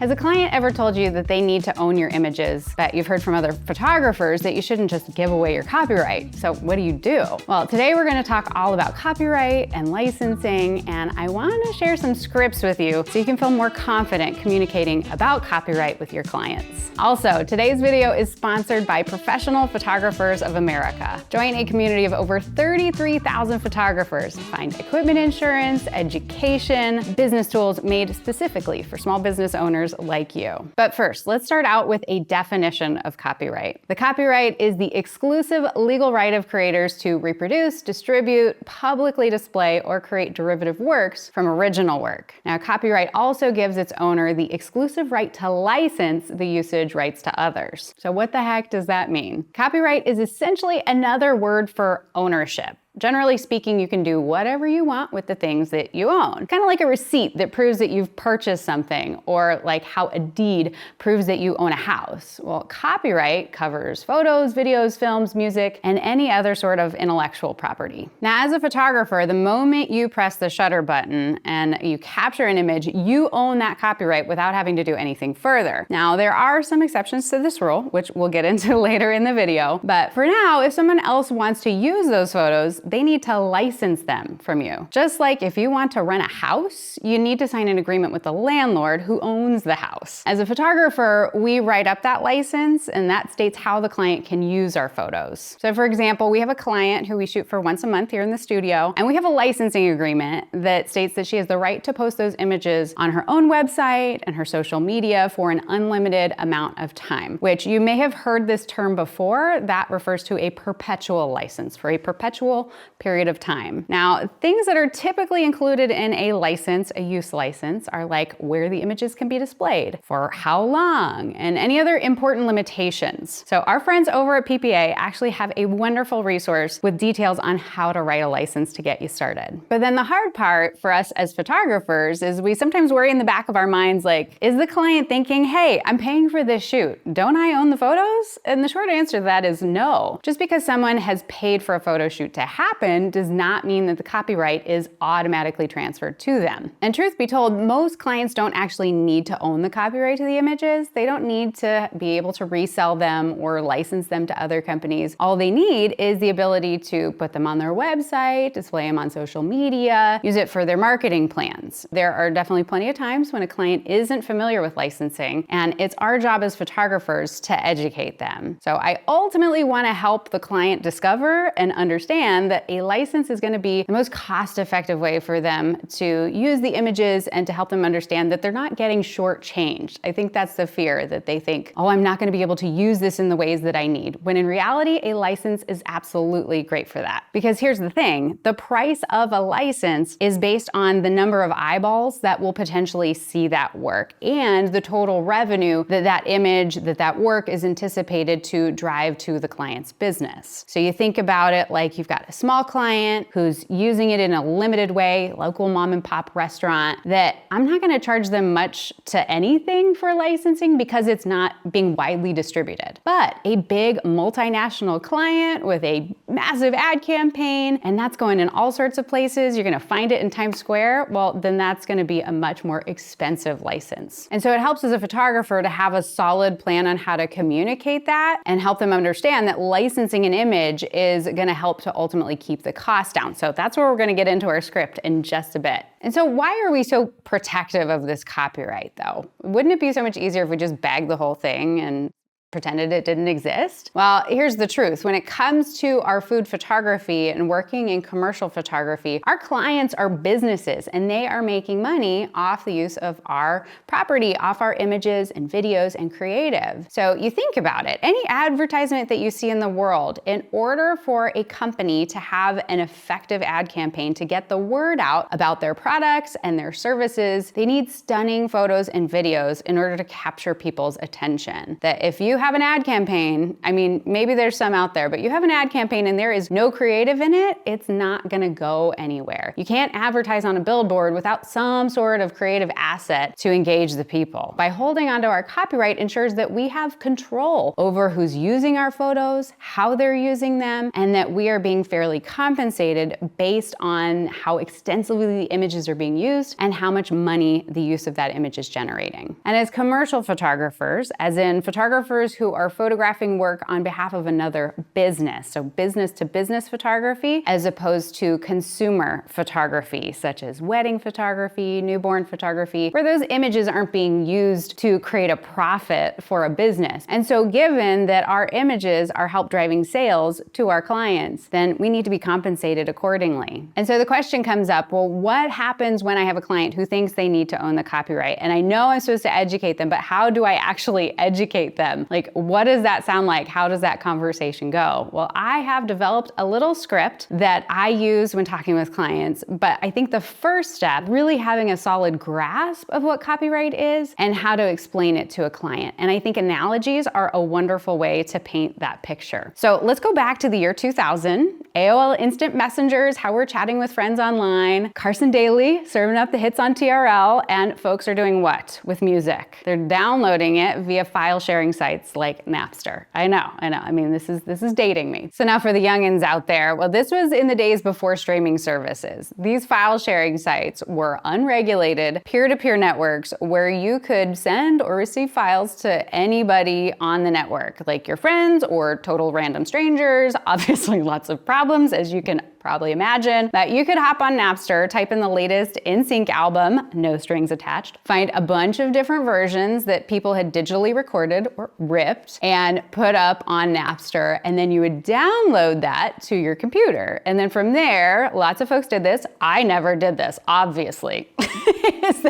Has a client ever told you that they need to own your images, but you've heard from other photographers that you shouldn't just give away your copyright? So what do you do? Well, today we're gonna talk all about copyright and licensing, and I wanna share some scripts with you so you can feel more confident communicating about copyright with your clients. Also, today's video is sponsored by Professional Photographers of America. Join a community of over 33,000 photographers to find equipment insurance, education, business tools made specifically for small business owners like you. But first, let's start out with a definition of copyright. The copyright is the exclusive legal right of creators to reproduce, distribute, publicly display, or create derivative works from original work. Now, copyright also gives its owner the exclusive right to license the usage rights to others. So what the heck does that mean? Copyright is essentially another word for ownership. Generally speaking, you can do whatever you want with the things that you own. Kind of like a receipt that proves that you've purchased something, or like how a deed proves that you own a house. Well, copyright covers photos, videos, films, music, and any other sort of intellectual property. Now, as a photographer, the moment you press the shutter button and you capture an image, you own that copyright without having to do anything further. Now, there are some exceptions to this rule, which we'll get into later in the video, but for now, if someone else wants to use those photos, they need to license them from you. Just like if you want to rent a house, you need to sign an agreement with the landlord who owns the house. As a photographer, we write up that license, and that states how the client can use our photos. So for example, we have a client who we shoot for once a month here in the studio, and we have a licensing agreement that states that she has the right to post those images on her own website and her social media for an unlimited amount of time, which you may have heard this term before. That refers to a perpetual license, for a perpetual period of time. Now, things that are typically included in a license, a use license, are like where the images can be displayed, for how long, and any other important limitations. So our friends over at PPA actually have a wonderful resource with details on how to write a license to get you started. But then the hard part for us as photographers is we sometimes worry in the back of our minds, like, is the client thinking, hey, I'm paying for this shoot, don't I own the photos? And the short answer to that is no. Just because someone has paid for a photo shoot to happen does not mean that the copyright is automatically transferred to them. And truth be told, most clients don't actually need to own the copyright to the images. They don't need to be able to resell them or license them to other companies. All they need is the ability to put them on their website, display them on social media, use it for their marketing plans. There are definitely plenty of times when a client isn't familiar with licensing, and it's our job as photographers to educate them. So I ultimately want to help the client discover and understand that a license is going to be the most cost-effective way for them to use the images and to help them understand that they're not getting shortchanged. I think that's the fear, that they think, oh, I'm not going to be able to use this in the ways that I need, when in reality, a license is absolutely great for that. Because here's the thing, the price of a license is based on the number of eyeballs that will potentially see that work and the total revenue that that image, that work is anticipated to drive to the client's business. So you think about it like you've got a small client who's using it in a limited way, local mom and pop restaurant, that I'm not going to charge them much to anything for licensing because it's not being widely distributed. But a big multinational client with a massive ad campaign, and that's going in all sorts of places, you're going to find it in Times Square, well, then that's going to be a much more expensive license. And so it helps as a photographer to have a solid plan on how to communicate that and help them understand that licensing an image is going to help to ultimately keep the cost down. So that's where we're going to get into our script in just a bit. And so why are we so protective of this copyright though? Wouldn't it be so much easier if we just bagged the whole thing and pretended it didn't exist? Well, here's the truth. When it comes to our food photography and working in commercial photography, our clients are businesses and they are making money off the use of our property, off our images and videos and creative. So you think about it, any advertisement that you see in the world, in order for a company to have an effective ad campaign to get the word out about their products and their services, they need stunning photos and videos in order to capture people's attention. That if you you have an ad campaign, I mean, maybe there's some out there, but you have an ad campaign and there is no creative in it, it's not gonna go anywhere. You can't advertise on a billboard without some sort of creative asset to engage the people. By holding onto our copyright ensures that we have control over who's using our photos, how they're using them, and that we are being fairly compensated based on how extensively the images are being used and how much money the use of that image is generating. And as commercial photographers, as in photographers who are photographing work on behalf of another business, so business to business photography, as opposed to consumer photography, such as wedding photography, newborn photography, where those images aren't being used to create a profit for a business. And so given that our images are help driving sales to our clients, then we need to be compensated accordingly. And so the question comes up, well, what happens when I have a client who thinks they need to own the copyright? And I know I'm supposed to educate them, but how do I actually educate them? Like, what does that sound like? How does that conversation go? Well, I have developed a little script that I use when talking with clients, but I think the first step, really having a solid grasp of what copyright is and how to explain it to a client. And I think analogies are a wonderful way to paint that picture. So let's go back to the year 2000, AOL Instant Messengers, how we're chatting with friends online, Carson Daly serving up the hits on TRL, and folks are doing what with music? They're downloading it via file sharing sites like Napster. I know. I mean, this is dating me. So now for the youngins out there, well, this was in the days before streaming services. These file sharing sites were unregulated, peer-to-peer networks where you could send or receive files to anybody on the network, like your friends or total random strangers. Obviously, lots of problems, as you can probably imagine, that you could hop on Napster, type in the latest NSYNC album, no strings attached, find a bunch of different versions that people had digitally recorded or ripped and put up on Napster, and then you would download that to your computer. And then from there, lots of folks did this. I never did this, obviously.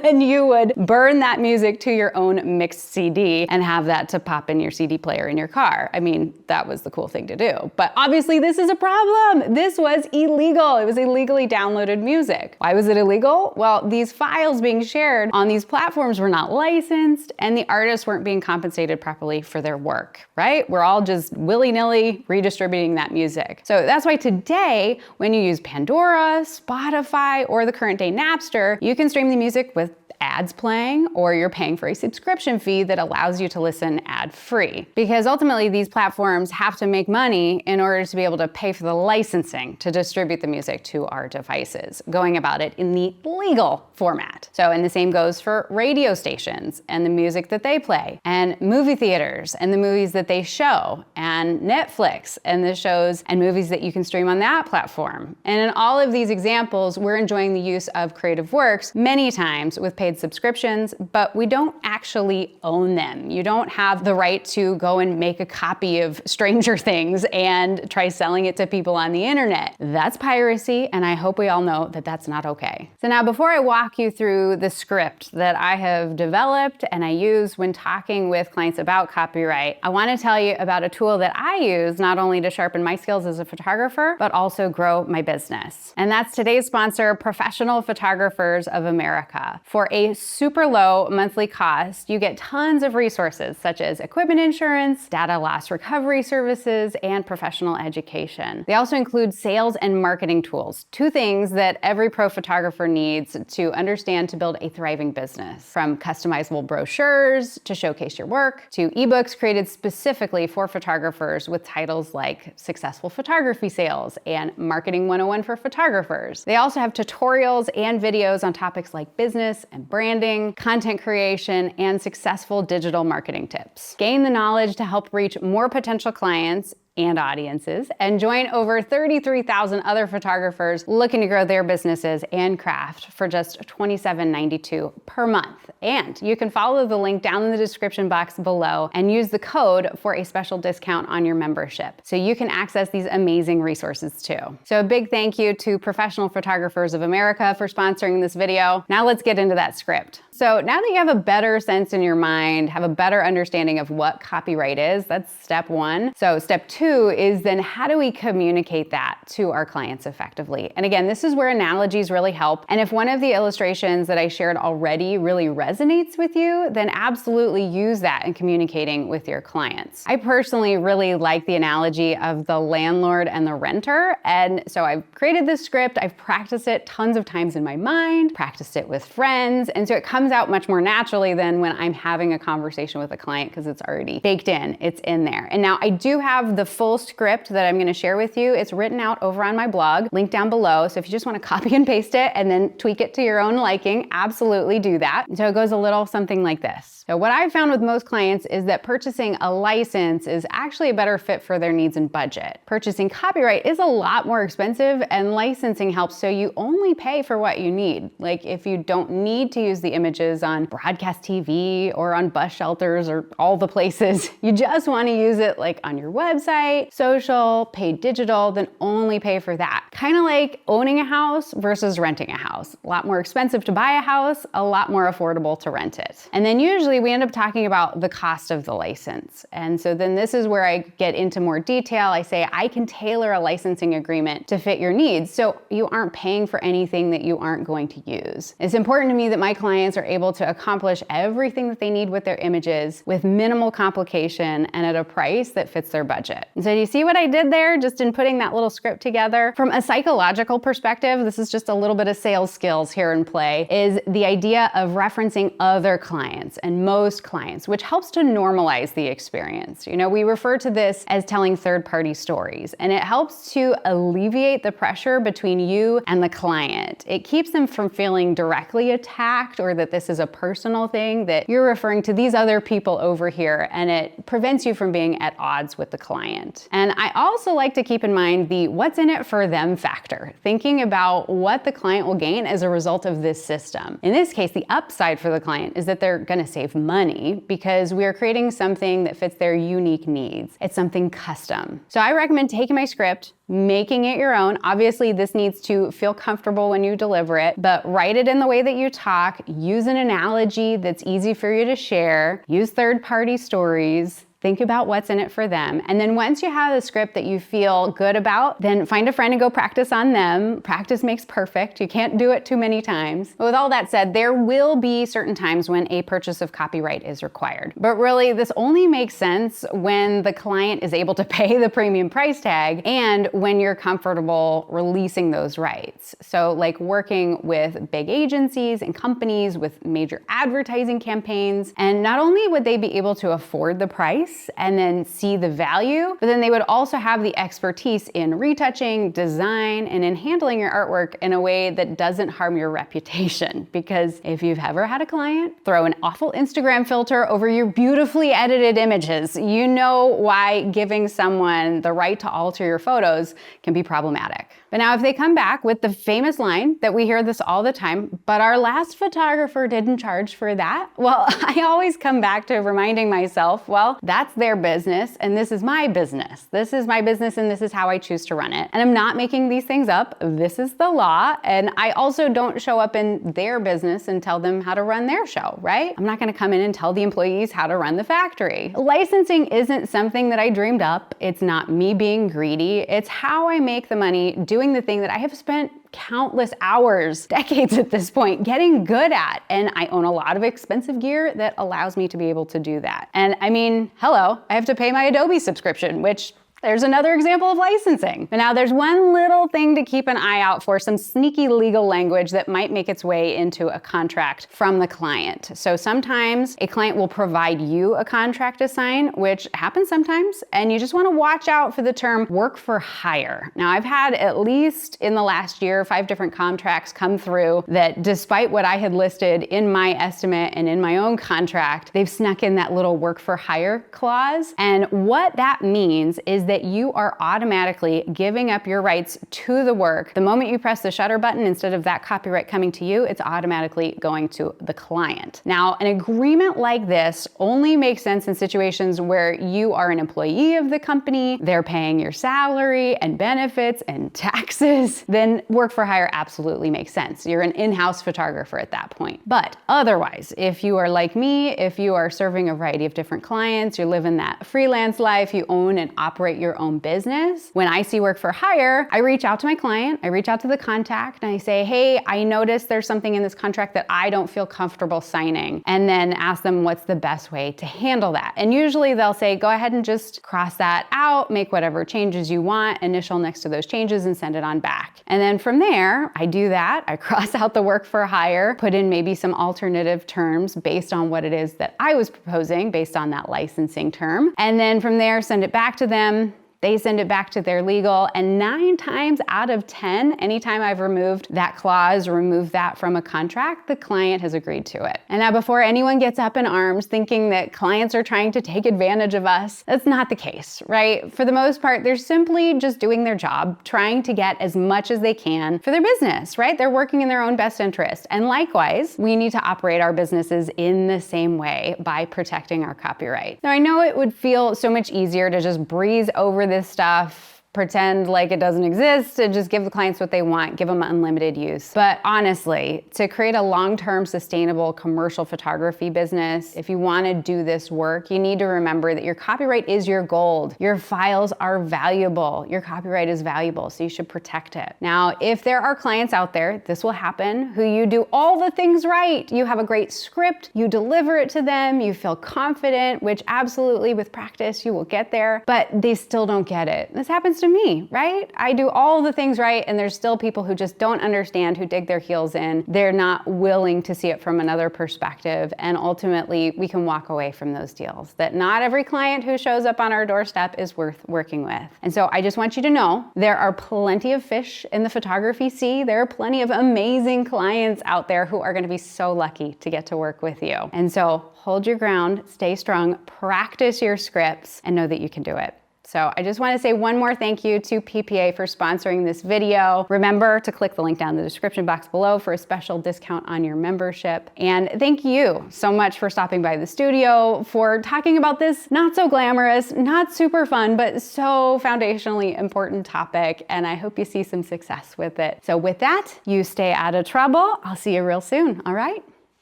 Then you would burn that music to your own mixed CD and have that to pop in your CD player in your car. I mean, that was the cool thing to do. But obviously this is a problem. This was illegal. It was illegally downloaded music. Why was it illegal? Well, these files being shared on these platforms were not licensed and the artists weren't being compensated properly for their work, right? We're all just willy-nilly redistributing that music. So that's why today, when you use Pandora, Spotify, or the current day Napster, you can stream the music with ads playing, or you're paying for a subscription fee that allows you to listen ad-free. Because ultimately these platforms have to make money in order to be able to pay for the licensing to distribute the music to our devices, going about it in the legal format. So, and the same goes for radio stations and the music that they play, and movie theaters and the movies that they show, and Netflix and the shows and movies that you can stream on that platform. And in all of these examples, we're enjoying the use of creative works many times with paid subscriptions, but we don't actually own them. You don't have the right to go and make a copy of Stranger Things and try selling it to people on the internet. That's piracy, and I hope we all know that that's not okay. So now, before I walk you through the script that I have developed and I use when talking with clients about copyright, I want to tell you about a tool that I use not only to sharpen my skills as a photographer, but also grow my business. And that's today's sponsor, Professional Photographers of America. For a super low monthly cost, you get tons of resources such as equipment insurance, data loss recovery services, and professional education. They also include sales and marketing tools, two things that every pro photographer needs to understand to build a thriving business. From customizable brochures to showcase your work, to ebooks created specifically for photographers with titles like Successful Photography Sales and Marketing 101 for Photographers. They also have tutorials and videos on topics like business and branding, content creation, and successful digital marketing tips. Gain the knowledge to help reach more potential clients and audiences, and join over 33,000 other photographers looking to grow their businesses and craft for just $27.92 per month. And you can follow the link down in the description box below and use the code for a special discount on your membership, so you can access these amazing resources too. So a big thank you to Professional Photographers of America for sponsoring this video. Now let's get into that script. So now that you have a better sense in your mind, have a better understanding of what copyright is, that's step one. So step two two is then how do we communicate that to our clients effectively? And again, this is where analogies really help. And if one of the illustrations that I shared already really resonates with you, then absolutely use that in communicating with your clients. I personally really like the analogy of the landlord and the renter. And so I've created this script, I've practiced it tons of times in my mind, practiced it with friends. And so it comes out much more naturally than when I'm having a conversation with a client because it's already baked in, it's in there. And now I do have the full script that I'm gonna share with you. It's written out over on my blog, link down below. So if you just wanna copy and paste it and then tweak it to your own liking, absolutely do that. So it goes a little something like this. So what I've found with most clients is that purchasing a license is actually a better fit for their needs and budget. Purchasing copyright is a lot more expensive, and licensing helps so you only pay for what you need. Like if you don't need to use the images on broadcast TV or on bus shelters or all the places, you just want to use it like on your website, social, paid digital, then only pay for that. Kind of like owning a house versus renting a house. A lot more expensive to buy a house, a lot more affordable to rent it. And then usually we end up talking about the cost of the license. And so then this is where I get into more detail. I say I can tailor a licensing agreement to fit your needs so you aren't paying for anything that you aren't going to use. It's important to me that my clients are able to accomplish everything that they need with their images with minimal complication and at a price that fits their budget. And so do you see what I did there just in putting that little script together? From a psychological perspective, this is just a little bit of sales skills here in play, is the idea of referencing other clients and most clients, which helps to normalize the experience. You know, we refer to this as telling third-party stories, and it helps to alleviate the pressure between you and the client. It keeps them from feeling directly attacked or that this is a personal thing, that you're referring to these other people over here, and it prevents you from being at odds with the client. And I also like to keep in mind the what's in it for them factor, thinking about what the client will gain as a result of this system. In this case, the upside for the client is that they're gonna save money because we are creating something that fits their unique needs. It's something custom. So I recommend taking my script, making it your own. Obviously, this needs to feel comfortable when you deliver it, but write it in the way that you talk, use an analogy that's easy for you to share, use third-party stories, think about what's in it for them. And then once you have a script that you feel good about, then find a friend and go practice on them. Practice makes perfect. You can't do it too many times. But with all that said, there will be certain times when a purchase of copyright is required. But really, this only makes sense when the client is able to pay the premium price tag and when you're comfortable releasing those rights. So like working with big agencies and companies with major advertising campaigns. And not only would they be able to afford the price, and then see the value, but then they would also have the expertise in retouching, design, and in handling your artwork in a way that doesn't harm your reputation. Because if you've ever had a client throw an awful Instagram filter over your beautifully edited images, you know why giving someone the right to alter your photos can be problematic. But now if they come back with the famous line that we hear this all the time, but our last photographer didn't charge for that, well, I always come back to reminding myself, well, that's their business and this is my business. This is my business and this is how I choose to run it. And I'm not making these things up. This is the law. And I also don't show up in their business and tell them how to run their show, right? I'm not gonna come in and tell the employees how to run the factory. Licensing isn't something that I dreamed up. It's not me being greedy. It's how I make the money doing the thing that I have spent countless hours, decades at this point, getting good at. And I own a lot of expensive gear that allows me to be able to do that. And I mean, hello, I have to pay my Adobe subscription, which there's another example of licensing. But now there's one little thing to keep an eye out for, some sneaky legal language that might make its way into a contract from the client. So sometimes a client will provide you a contract to sign, which happens sometimes, and you just wanna watch out for the term work for hire. Now I've had at least in the last year, 5 different contracts come through that despite what I had listed in my estimate and in my own contract, they've snuck in that little work for hire clause. And what that means is that you are automatically giving up your rights to the work. The moment you press the shutter button, instead of that copyright coming to you, it's automatically going to the client. Now, an agreement like this only makes sense in situations where you are an employee of the company, they're paying your salary and benefits and taxes, then work for hire absolutely makes sense. You're an in-house photographer at that point. But otherwise, if you are like me, if you are serving a variety of different clients, you're living that freelance life, you own and operate your your own business. When I see work for hire, I reach out to my client, I reach out to the contact, and I say, hey, I noticed there's something in this contract that I don't feel comfortable signing, and then ask them what's the best way to handle that. And usually they'll say, go ahead and just cross that out, make whatever changes you want, initial next to those changes, and send it on back. And then from there, I do that. I cross out the work for hire, put in maybe some alternative terms based on what it is that I was proposing based on that licensing term. And then from there, send it back to them. They send it back to their legal, and 9 times out of 10, anytime I've removed that clause, removed that from a contract, the client has agreed to it. And now before anyone gets up in arms thinking that clients are trying to take advantage of us, that's not the case, right? For the most part, they're simply just doing their job, trying to get as much as they can for their business, right? They're working in their own best interest. And likewise, we need to operate our businesses in the same way by protecting our copyright. Now, I know it would feel so much easier to just breeze over this stuff, pretend like it doesn't exist, and just give the clients what they want, give them unlimited use. But honestly, to create a long-term sustainable commercial photography business, if you want to do this work, you need to remember that your copyright is your gold. Your files are valuable. Your copyright is valuable, so you should protect it. Now, if there are clients out there, this will happen, who you do all the things right. You have a great script, you deliver it to them, you feel confident, which absolutely with practice you will get there, but they still don't get it. This happens to me, right? I do all the things right, and there's still people who just don't understand, who dig their heels in. They're not willing to see it from another perspective, and ultimately we can walk away from those deals. That not every client who shows up on our doorstep is worth working with. And so I just want you to know there are plenty of fish in the photography sea. There are plenty of amazing clients out there who are going to be so lucky to get to work with you. And so hold your ground, stay strong, practice your scripts, and know that you can do it. So I just want to say one more thank you to PPA for sponsoring this video. Remember to click the link down in the description box below for a special discount on your membership. And thank you so much for stopping by the studio, for talking about this not so glamorous, not super fun, but so foundationally important topic. And I hope you see some success with it. So with that, you stay out of trouble. I'll see you real soon. All right?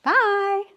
Bye.